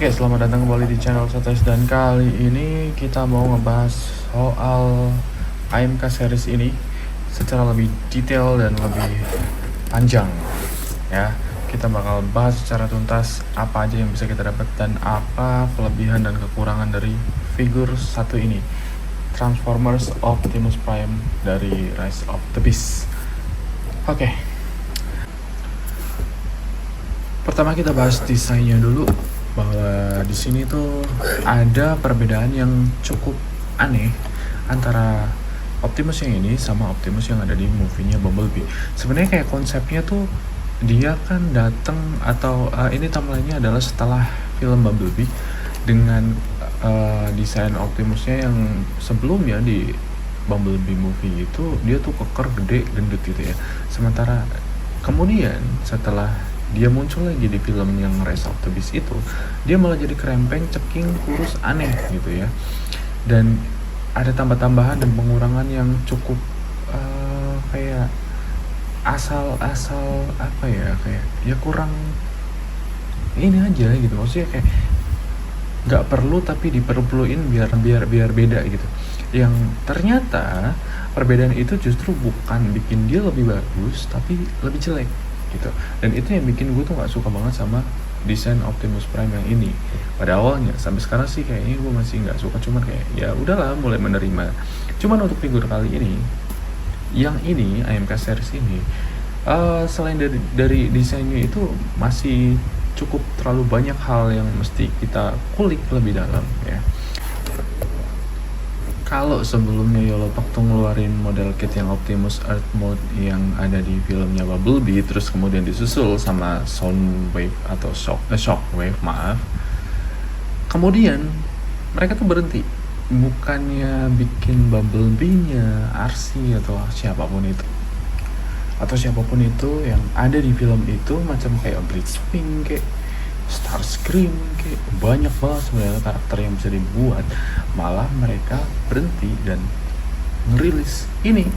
Oke, selamat datang kembali di channel Sates, dan kali ini kita mau ngebahas soal AMK series ini secara lebih detail dan lebih panjang ya. Kita bakal bahas secara tuntas apa aja yang bisa kita dapat dan apa kelebihan dan kekurangan dari figur satu ini, Transformers Optimus Prime dari Rise of the Beast. Oke. Pertama kita bahas desainnya dulu, bahwa di sini tuh ada perbedaan yang cukup aneh antara Optimus yang ini sama Optimus yang ada di movie-nya Bumblebee. Sebenarnya kayak konsepnya tuh dia kan datang atau ini timeline-nya adalah setelah film Bumblebee dengan desain Optimusnya yang sebelumnya di Bumblebee movie itu dia tuh keker, gede, gendut gitu ya. Sementara kemudian setelah dia muncul lagi di film yang Rise of the Beast itu, dia malah jadi krempeng, ceking, kurus, aneh gitu ya. Dan ada tambah-tambahan dan pengurangan yang cukup kayak asal-asal apa ya, kayak ya kurang ini aja gitu. Maksudnya kayak nggak perlu tapi diperluin biar beda gitu. Yang ternyata perbedaan itu justru bukan bikin dia lebih bagus, tapi lebih jelek gitu. Dan itu yang bikin gue tuh nggak suka banget sama desain Optimus Prime yang ini pada awalnya. Sampai sekarang sih kayaknya gue masih nggak suka, cuman kayak ya udahlah, mulai menerima. Cuman untuk figur kali ini, yang ini AMK series ini, selain dari desainnya itu masih cukup terlalu banyak hal yang mesti kita kulik lebih dalam ya. Kalau sebelumnya Yolopak tuh ngeluarin model kit yang Optimus Earth Mode yang ada di filmnya Bumblebee, terus kemudian disusul sama Soundwave atau Shockwave, maaf. Kemudian mereka tuh berhenti, bukannya bikin Bumblebee-nya, RC atau siapapun itu yang ada di film itu, macam kayak Blitzwing, kayak Starscream, kayak banyak banget sebenarnya karakter yang bisa dibuat. Malah mereka berhenti dan ngerilis ini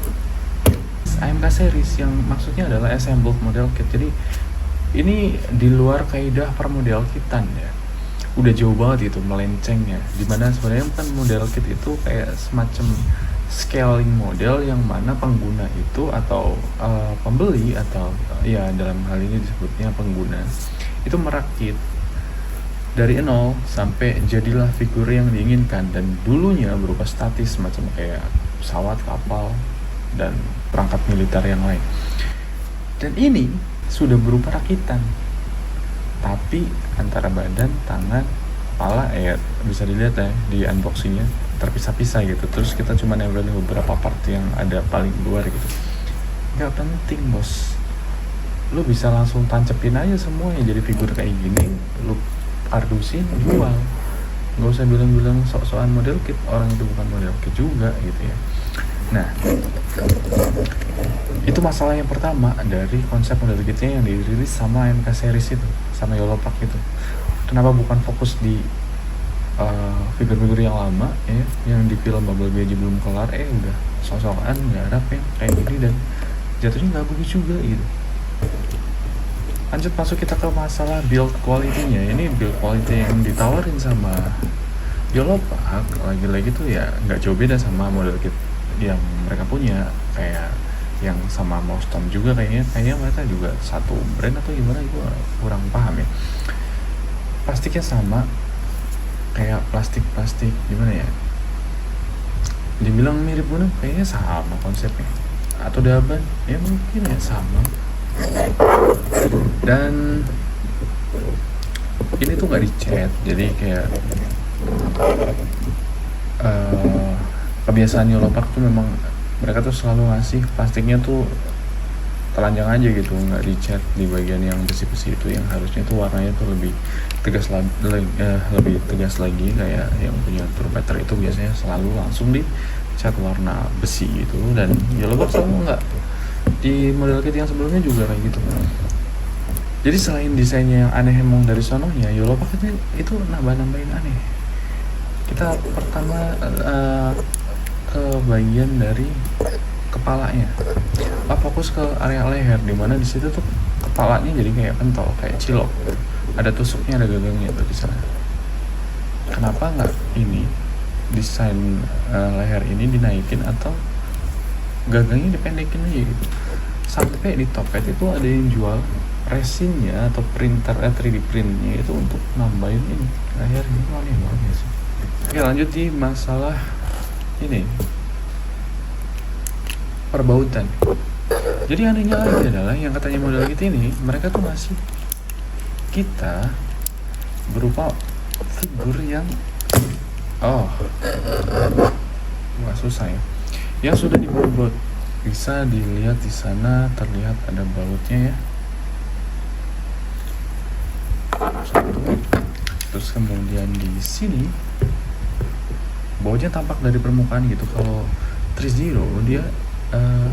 AMK series yang maksudnya adalah assembled model kit. Jadi ini di luar kaidah per model kitan ya, udah jauh banget itu melencengnya, dimana sebenarnya kan model kit itu kayak semacam scaling model yang mana pengguna itu atau pembeli atau ya dalam hal ini disebutnya pengguna itu merakit dari nol sampai jadilah figur yang diinginkan, dan dulunya berupa statis macam kayak pesawat, kapal, dan perangkat militer yang lain. Dan ini sudah berupa rakitan, tapi antara badan, tangan, kepala bisa dilihat ya di unboxingnya terpisah-pisah gitu. Terus kita cuma nempelin beberapa part yang ada paling luar gitu. Gak penting bos, lu bisa langsung tancepin aja semuanya jadi figur kayak gini, lu ardusin, jual. Nggak usah bilang-bilang sok-sokan model kit, orang itu bukan model kit juga gitu ya. Nah, itu masalah yang pertama dari konsep model kitnya yang dirilis sama MK series itu, sama Yolopak itu. Kenapa bukan fokus di figur-figur yang lama ya, yang di film Bumblebee aja belum kelar, udah sok-sokan garap yang kayak gini, dan jatuhnya nggak bagus juga gitu. Lanjut masuk kita ke masalah build quality-nya. Ini build quality yang ditawarin sama Yolopak lagi-lagi tuh ya nggak jauh beda sama model kit yang mereka punya, kayak yang sama Mostom juga kayaknya mereka juga satu brand atau gimana, gue kurang paham ya. Plastiknya sama, kayak plastik gimana ya, dibilang mirip pun kayaknya sama konsepnya, atau daban ya mungkin ya sama. Dan ini tuh nggak dicat, jadi kayak kebiasaan Yolopak tuh memang mereka tuh selalu ngasih plastiknya tuh telanjang aja gitu, nggak dicat di bagian yang besi-besi itu, yang harusnya tuh warnanya tuh lebih tegas lagi, kayak yang punya Turbometer itu biasanya selalu langsung dicat warna besi gitu. Dan Yolopak selalu nggak, di model kit yang sebelumnya juga kayak gitu. Jadi selain desainnya yang aneh emang dari sononya, Yolopak itu nambah-nambahin aneh. Kita pertama ke bagian dari kepalanya, fokus ke area leher, dimana di situ tuh kepalanya jadi kayak pentol, kayak cilok, ada tusuknya, ada gagangnya tuh di sana. kenapa nggak ini desain leher ini dinaikin atau gagangnya dipendekin aja gitu. Sampai di Tokped itu ada yang jual resinnya atau printer 3D printnya itu untuk nambahin ini leher ini. Aneh banget sih. Oke, lanjut di masalah ini perbautan. Jadi anehnya lagi adalah yang katanya model kita ini, mereka tuh ngasih kita berupa figur yang nggak susah ya, yang sudah dibaut. Bisa dilihat di sana, terlihat ada bautnya ya. Satu. Terus kemudian di sini bautnya tampak dari permukaan gitu. Kalau Trizero dia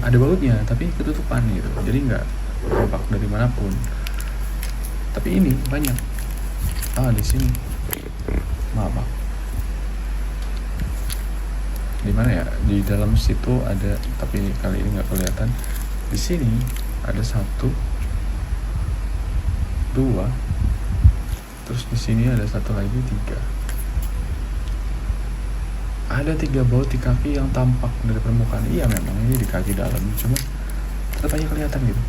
ada bautnya tapi ketutupan gitu, jadi nggak tampak dari manapun. Tapi ini banyak. Di sini. Maaf. Di mana ya? Di dalam situ ada, tapi kali ini nggak kelihatan. Di sini ada 1, 2, terus di sini ada 1 lagi, 3. Ada 3 baut di kaki yang tampak dari permukaan. Iya memang ini di kaki dalam, cuma tetap aja kelihatan gitu.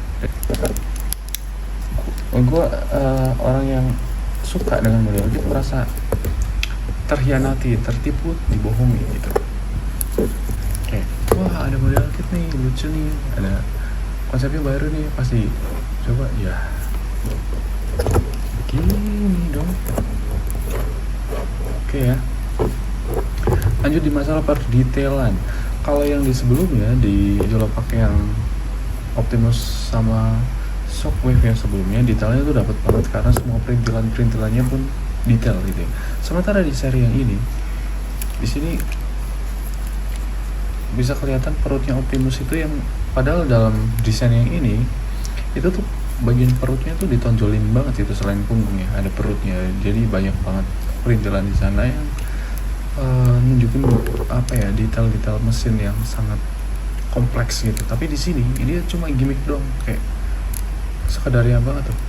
Gue orang yang suka dengan model gitu merasa terhianati, tertipu, dibohongi gitu. Kayak, wah ada model kit nih, lucu nih, ada konsepnya baru nih, pasti coba ya gini dong. Oke ya, lanjut di masalah perdetailan. Kalau yang di sebelumnya di Jolopak yang Optimus sama Shockwave yang sebelumnya, detailnya tuh dapat banget karena semua perintilannya pun detail gitu ya. Sementara di seri yang ini, di sini bisa kelihatan perutnya Optimus itu yang padahal dalam desain yang ini itu tuh bagian perutnya tuh ditonjolin banget itu, selain punggungnya ada perutnya. Jadi banyak banget perintilan di sana yang nunjukin apa ya, detail-detail mesin yang sangat kompleks gitu. Tapi di sini dia cuma gimmick doang, kayak sekadarnya banget tuh,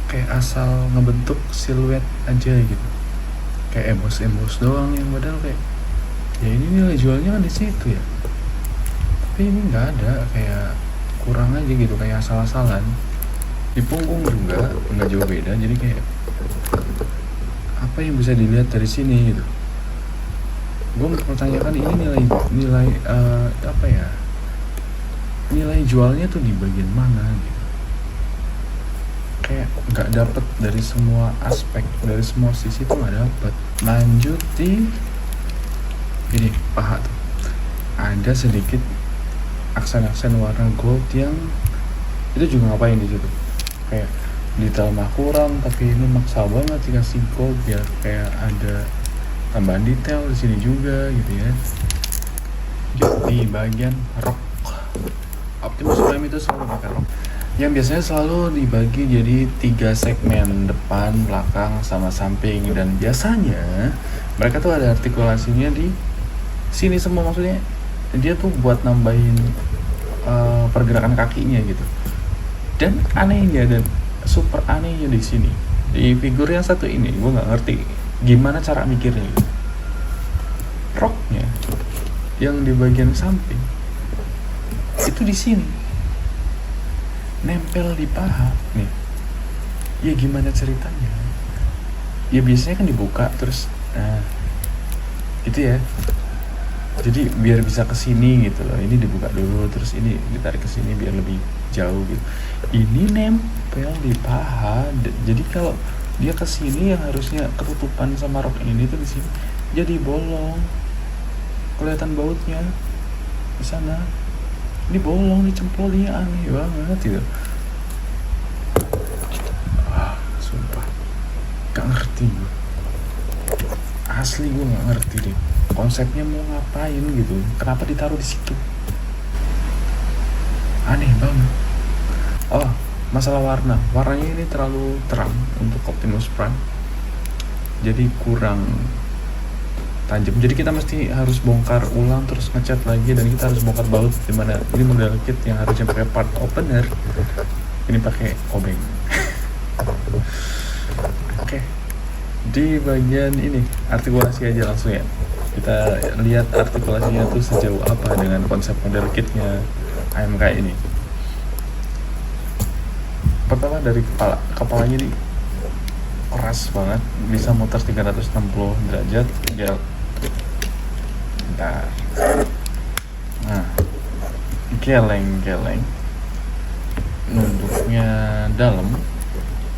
kayak asal ngebentuk siluet aja gitu, kayak embos doang, yang padahal kayak ya ini nilai jualnya kan di situ ya, tapi ini nggak ada, kayak kurang aja gitu, kayak asal-asalan. Di punggung juga nggak jauh beda, jadi kayak apa yang bisa dilihat dari sini gitu. Gue mempertanyakan ini nilai apa ya, nilai jualnya tuh di bagian mana gitu. Kayak nggak dapet dari semua aspek, dari semua sisi tuh nggak dapet. Lanjut di ini paha tuh ada sedikit aksen-aksen warna gold yang itu juga ngapain di situ, kayak detail mah kurang, tapi ini maksa banget dikasih gold biar kayak ada tambahan detail di sini juga gitu ya. Di bagian rok, Optimus Prime itu selalu pakai rok yang biasanya selalu dibagi jadi 3 segmen, depan, belakang, sama samping. Dan biasanya mereka tuh ada artikulasinya di sini semua, maksudnya dia tuh buat nambahin pergerakan kakinya gitu. Dan anehnya, dan super anehnya di sini, di figur yang satu ini gue nggak ngerti gimana cara mikirnya gitu. Roknya yang di bagian samping itu di sini nempel di paha nih. Ya gimana ceritanya? Ya biasanya kan dibuka terus gitu ya. Jadi biar bisa kesini gitu loh. Ini dibuka dulu, terus ini ditarik kesini biar lebih jauh gitu. Ini nempel di paha. Jadi kalau dia kesini yang harusnya ketutupan sama rok ini tuh di sini jadi bolong. Kelihatan bautnya di sana. Ini bolong, dicemplungnya, aneh banget gitu. Sumpah gak ngerti gue. Asli gue gak ngerti deh. Konsepnya mau ngapain gitu, kenapa ditaruh di situ, aneh banget. Masalah warnanya ini terlalu terang untuk Optimus Prime, jadi kurang tajam. Jadi kita mesti harus bongkar ulang terus ngecat lagi, dan kita harus bongkar baut, dimana ini model kit yang harusnya pakai part opener ini pakai obeng. Oke. Di bagian ini artikulasi aja langsung ya, kita lihat artikulasinya tuh sejauh apa dengan konsep model kitnya AMK ini. Pertama dari kepalanya ini keras banget, bisa muter 360 derajat ya. Bentar. Nah, geleng nunduknya dalam,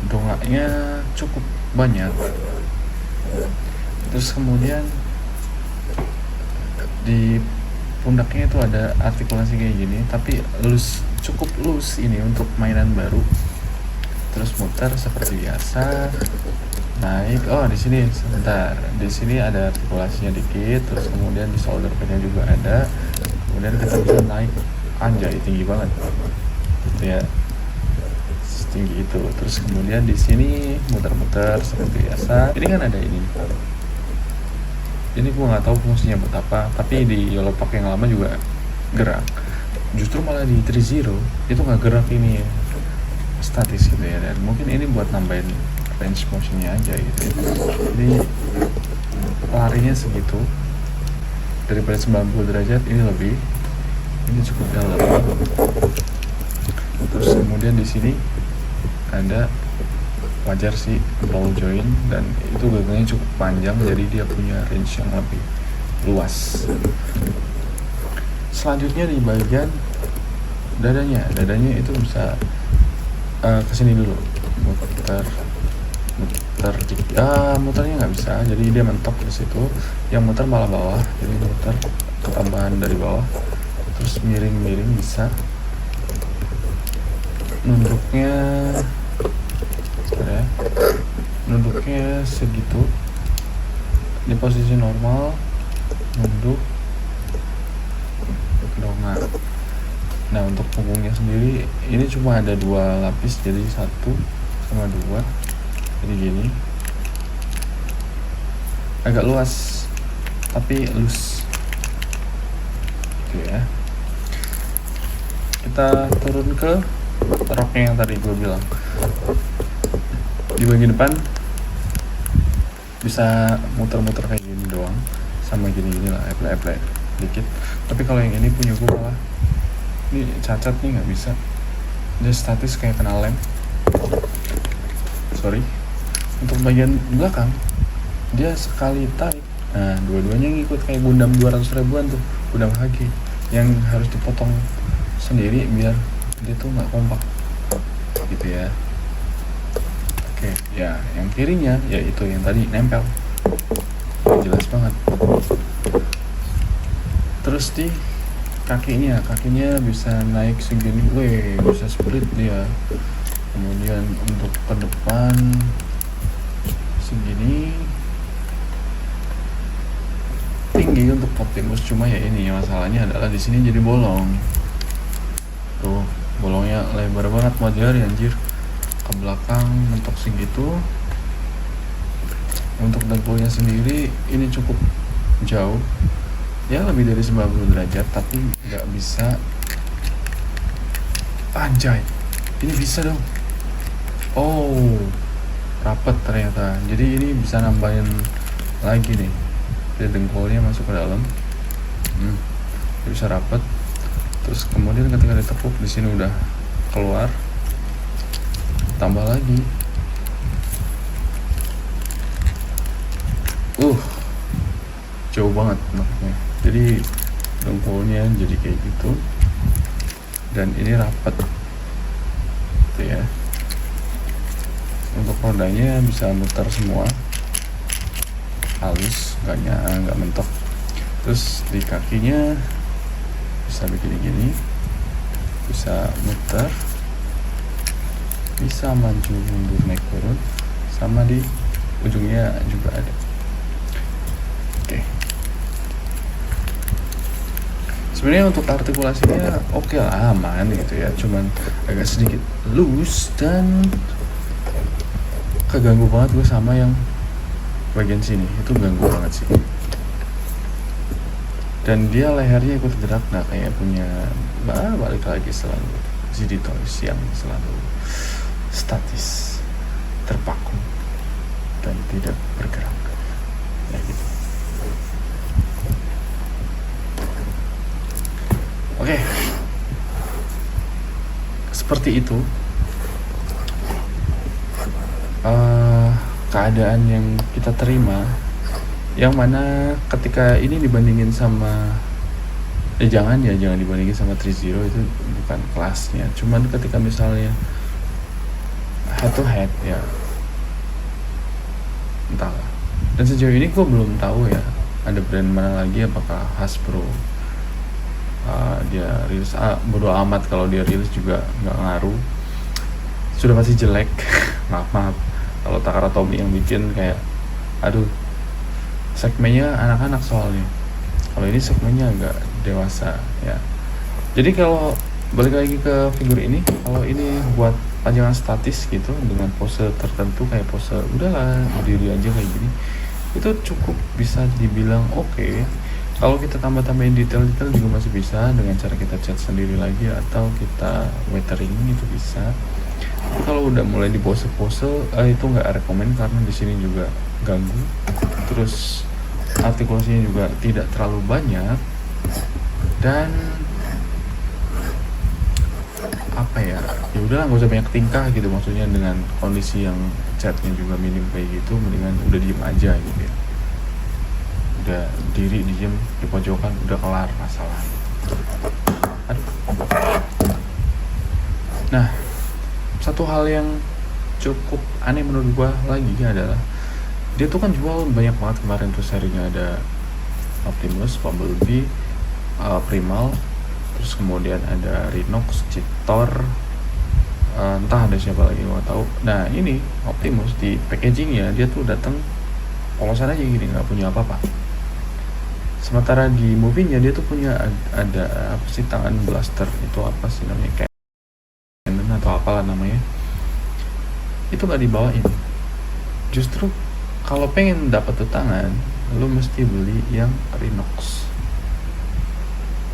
dongaknya cukup banyak. Terus kemudian di pundaknya itu ada artikulasi kayak gini, tapi cukup loose ini untuk mainan baru. Terus muter seperti biasa, naik. Oh, di sini sebentar, di sini ada artikulasinya dikit. Terus kemudian di shoulder padnya juga ada. Kemudian kita bisa naik, anjay tinggi banget gitu ya, tinggi itu. Terus kemudian di sini muter-muter seperti biasa. Ini kan ada ini gua nggak tahu fungsinya buat apa, tapi di Yellowpark yang lama juga gerak. Justru malah di 3.0 itu nggak gerak, ini ya, statis gitu ya. Dan mungkin ini buat nambahin range motionnya aja gitu ya. Jadi larinya segitu, daripada 90 derajat ini lebih, ini cukup dalam. Terus kemudian di sini ada, wajar sih, ball joint, dan itu gagangnya cukup panjang, jadi dia punya range yang lebih luas. Selanjutnya di bagian dadanya itu bisa kesini dulu, muternya nggak bisa, jadi dia mentok di situ. Yang muter malah bawah, jadi muter ketambahan dari bawah. Terus miring bisa. Nunduknya segitu, di posisi normal, nunduk, dongak. Nah, untuk punggungnya sendiri ini cuma ada 2 lapis, jadi 1 sama 2, jadi gini, agak luas tapi loose gitu ya. Kita turun ke roknya yang tadi gue bilang. Di bagian depan bisa muter-muter kayak gini doang, sama gini-gini lah, eple-eple dikit. Tapi kalau yang ini punya gue malah ini cacat nih, nggak bisa, dia statis kayak kena lem. Sorry. Untuk bagian belakang dia sekali tarik, nah dua-duanya ngikut kayak Gundam 200 ribuan tuh, Gundam HG yang harus dipotong sendiri biar dia tuh nggak kompak gitu ya. Oke, ya yang kirinya yaitu yang tadi nempel, jelas banget. Terus di kakinya bisa naik segini, bisa split dia. Kemudian untuk ke depan segini, tinggi untuk Optimus, cuma ya ini masalahnya adalah di sini jadi bolong. Tuh, bolongnya lebar banget, mau jari anjir. Ke belakang mentok segitu. Untuk dengkulnya sendiri ini cukup jauh, ya lebih dari 90 derajat, tapi nggak bisa. Anjay, ini bisa dong. Oh, rapet ternyata. Jadi ini bisa nambahin lagi nih, jadi dengkulnya masuk ke dalam, bisa rapet. Terus kemudian ketika ditekuk di sini udah keluar, tambah lagi. Jauh banget makanya. Jadi dengkulnya jadi kayak gitu, dan ini rapat gitu ya. Untuk rodanya bisa muter semua, halus, nggak mentok. Terus di kakinya bisa begini-gini, bisa muter, bisa maju mundur naik turun, sama di ujungnya juga ada. Oke. Sebenarnya untuk artikulasinya oke lah, aman gitu ya, cuman agak sedikit loose dan keganggu banget gue sama yang bagian sini, itu ganggu banget sih. Dan dia lehernya ikut gerak, nggak kayak punya balik lagi selalu ZD Toys yang selalu statis, terpaku, dan tidak seperti itu keadaan yang kita terima, yang mana ketika ini dibandingin sama jangan dibandingin sama 3-0, itu bukan kelasnya. Cuman ketika misalnya head to head ya entahlah. Dan sejauh ini gue belum tahu ya ada brand mana lagi, apakah Hasbro dia rilis, bodo amat kalau dia rilis juga nggak ngaruh, sudah pasti jelek. maaf kalau Takara Tomy yang bikin, kayak aduh, segmennya anak-anak soalnya, kalau ini segmennya agak dewasa ya. Jadi kalau balik lagi ke figur ini, kalau ini buat pajangan statis gitu dengan pose tertentu, kayak pose udahlah berdiri aja kayak gini, itu cukup bisa dibilang oke. Kalau kita tambah-tambahin detail-detail juga masih bisa dengan cara kita cat sendiri lagi atau kita weathering, itu bisa. Tapi kalau udah mulai di pose-pose itu nggak rekomen, karena di sini juga ganggu. Terus artikulasinya juga tidak terlalu banyak, dan apa ya udahlah nggak usah banyak tingkah gitu, maksudnya dengan kondisi yang catnya juga minim kayak gitu, mendingan udah diem aja gitu ya, udah diri diem di pojokan, udah kelar masalah. Aduh. Nah, satu hal yang cukup aneh menurut gua lagi adalah dia tuh kan jual banyak banget kemarin tuh serinya, ada Optimus, Bumblebee, Primal, terus kemudian ada Rhinox, Cheetor, entah ada siapa lagi gak tahu. Nah ini Optimus di packagingnya dia tuh datang polosan aja gini, nggak punya apa-apa. Sementara di movie-nya dia tuh punya ada apa sih, tangan blaster, itu apa sih namanya, cannon atau apalah namanya, itu nggak dibawain. Justru kalau pengen dapat tuh tangan, lu mesti beli yang Rhinox,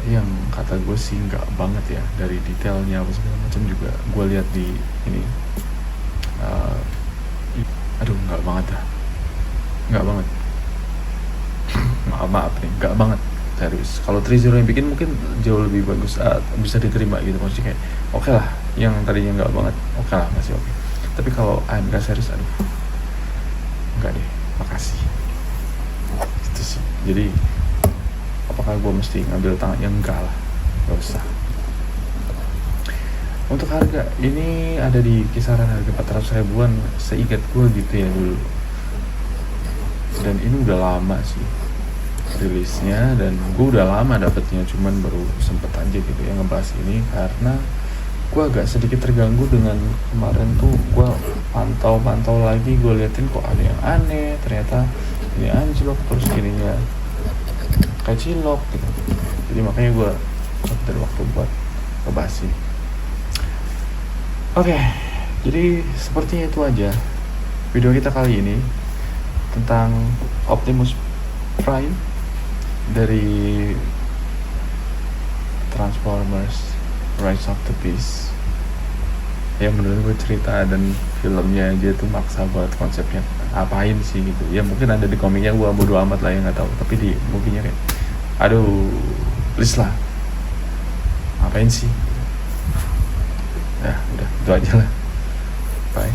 yang kata gue sih nggak banget ya, dari detailnya apa segala macam juga gue lihat di ini, aduh nggak banget dah, nggak banget. maaf nih, nggak banget serius. Kalau 3-0 yang bikin mungkin jauh lebih bagus, bisa diterima gitu, maksudnya kayak oke lah, yang tadinya nggak banget oke lah, masih oke. Tapi kalau AMK serius, aduh nggak deh, makasih. Itu sih. Jadi apakah gue mesti ngambil tangan? Yang enggak lah, gak usah. Untuk harga ini ada di kisaran harga 400 ribuan seingat gue gitu ya dulu, dan ini udah lama sih rilisnya, dan gue udah lama dapetnya, cuman baru sempet aja gitu ya ngebahas ini, karena gue agak sedikit terganggu dengan kemarin tuh gue pantau lagi, gue liatin kok ada yang aneh, ternyata ini anjlok, terus ininya kayak cilok gitu. Jadi makanya gue dari waktu buat ngebahas ini. Oke, jadi sepertinya itu aja video kita kali ini tentang Optimus Prime dari Transformers Rise of the Beast. Ya menurut gue cerita dan filmnya aja tuh maksa banget konsepnya, apain sih gitu ya. Mungkin ada di komiknya, gue bodo amat lah, yang nggak tahu. Tapi di movie-nya kayak aduh please lah, apain sih ya. Udah itu aja lah, bye.